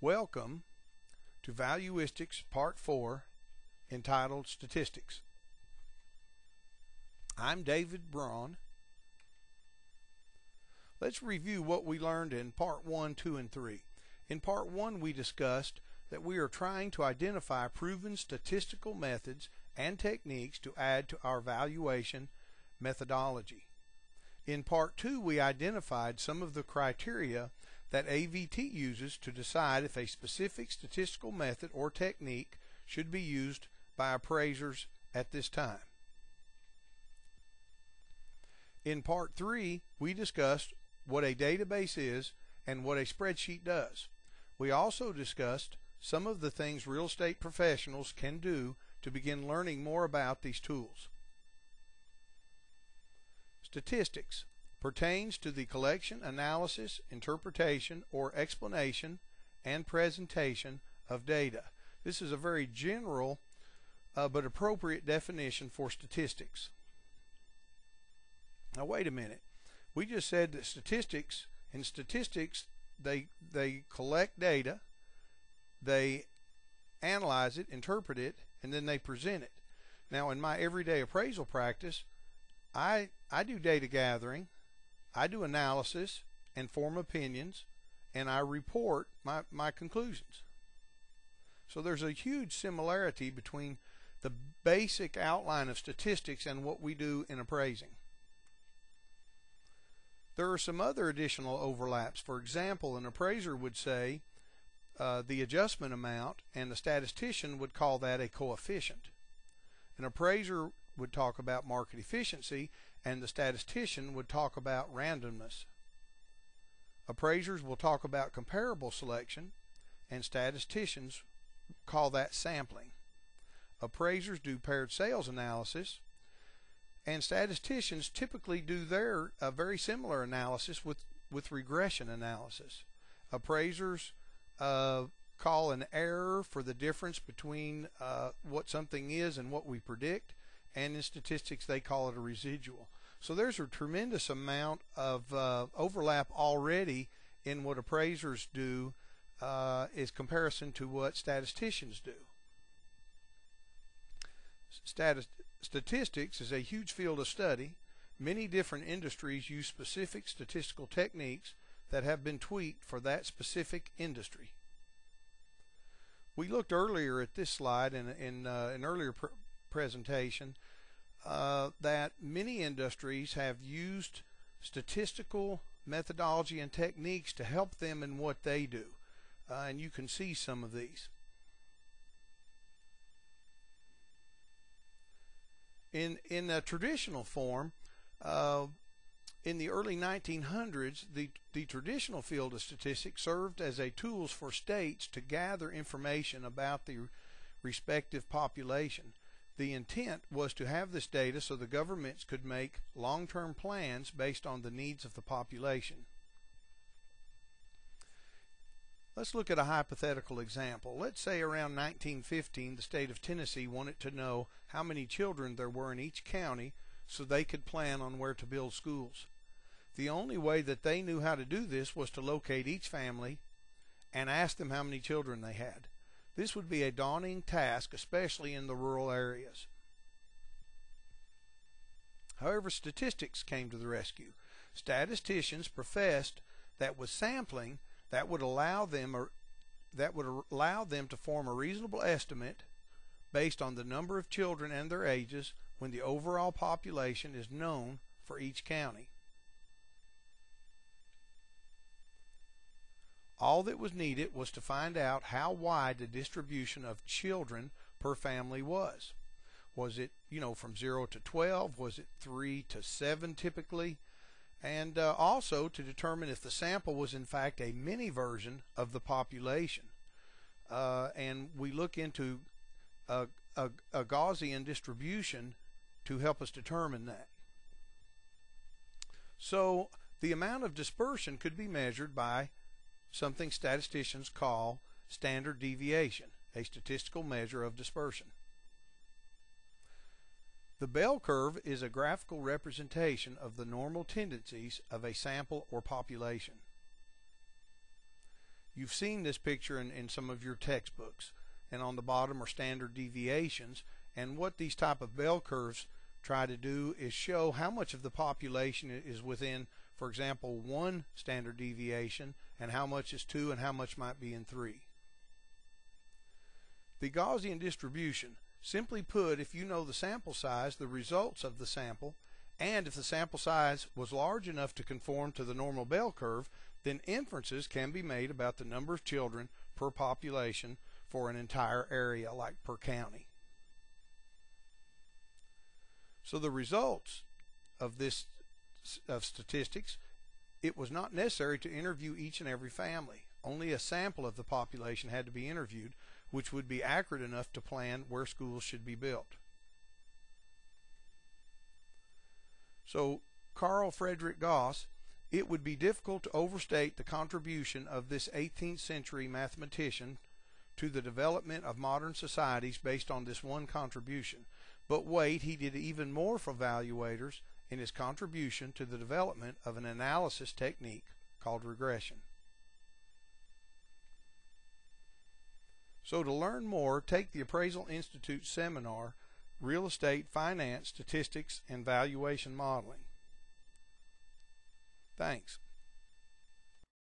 Welcome to Valuistics Part 4, entitled Statistics. I'm David Braun. Let's review what we learned in Part 1, 2, and 3. In Part 1 we discussed that we are trying to identify proven statistical methods and techniques to add to our valuation methodology. In Part 2 we identified some of the criteria that AVT uses to decide if a specific statistical method or technique should be used by appraisers at this time. In Part 3 we discussed what a database is and what a spreadsheet does. We also discussed some of the things real estate professionals can do to begin learning more about these tools. Statistics pertains to the collection, analysis, interpretation, or explanation and presentation of data. This is a very general but appropriate definition for statistics. Now wait a minute. We just said that in statistics they collect data, they analyze it, interpret it, and then they present it. Now in my everyday appraisal practice, I do data gathering, I do analysis and form opinions, and I report my conclusions. So there's a huge similarity between the basic outline of statistics and what we do in appraising. There are some other additional overlaps. For example, an appraiser would say the adjustment amount, and the statistician would call that a coefficient. An appraiser would talk about market efficiency, and the statistician would talk about randomness. Appraisers will talk about comparable selection, and statisticians call that sampling. Appraisers do paired sales analysis, and statisticians typically do their very similar analysis with regression analysis. Appraisers call an error for the difference between what something is and what we predict, and in statistics they call it a residual. So there's a tremendous amount of overlap already in what appraisers do is comparison to what statisticians do. Statistics is a huge field of study. Many different industries use specific statistical techniques that have been tweaked for that specific industry. We looked earlier at this slide in an earlier presentation that many industries have used statistical methodology and techniques to help them in what they do. And you can see some of these. In a traditional form, in the early 1900s, the traditional field of statistics served as a tools for states to gather information about the respective population. The intent was to have this data so the governments could make long-term plans based on the needs of the population. Let's look at a hypothetical example. Let's say around 1915 the state of Tennessee wanted to know how many children there were in each county so they could plan on where to build schools. The only way that they knew how to do this was to locate each family and ask them how many children they had. This would be a daunting task, especially in the rural areas. However, statistics came to the rescue. Statisticians professed that with sampling, that would allow them to form a reasonable estimate based on the number of children and their ages when the overall population is known for each county. All that was needed was to find out how wide the distribution of children per family was. Was it, from 0 to 12? Was it 3 to 7 typically? And also to determine if the sample was in fact a mini version of the population. And we look into a Gaussian distribution to help us determine that. So the amount of dispersion could be measured by something statisticians call standard deviation, a statistical measure of dispersion. The bell curve is a graphical representation of the normal tendencies of a sample or population. You've seen this picture in some of your textbooks, and on the bottom are standard deviations. And what these type of bell curves try to do is show how much of the population is within, for example, 1 standard deviation, and how much is 2, and how much might be in 3. The Gaussian distribution, simply put, if you know the sample size, the results of the sample, and if the sample size was large enough to conform to the normal bell curve, then inferences can be made about the number of children per population for an entire area, like per county. So the results of this statistics, it was not necessary to interview each and every family. Only a sample of the population had to be interviewed, which would be accurate enough to plan where schools should be built. So Carl Friedrich Gauss, it would be difficult to overstate the contribution of this 18th century mathematician to the development of modern societies based on this one contribution. But wait, he did even more for evaluators in his contribution to the development of an analysis technique called regression. So to learn more, take the Appraisal Institute seminar, Real Estate Finance, Statistics, and Valuation Modeling. Thanks.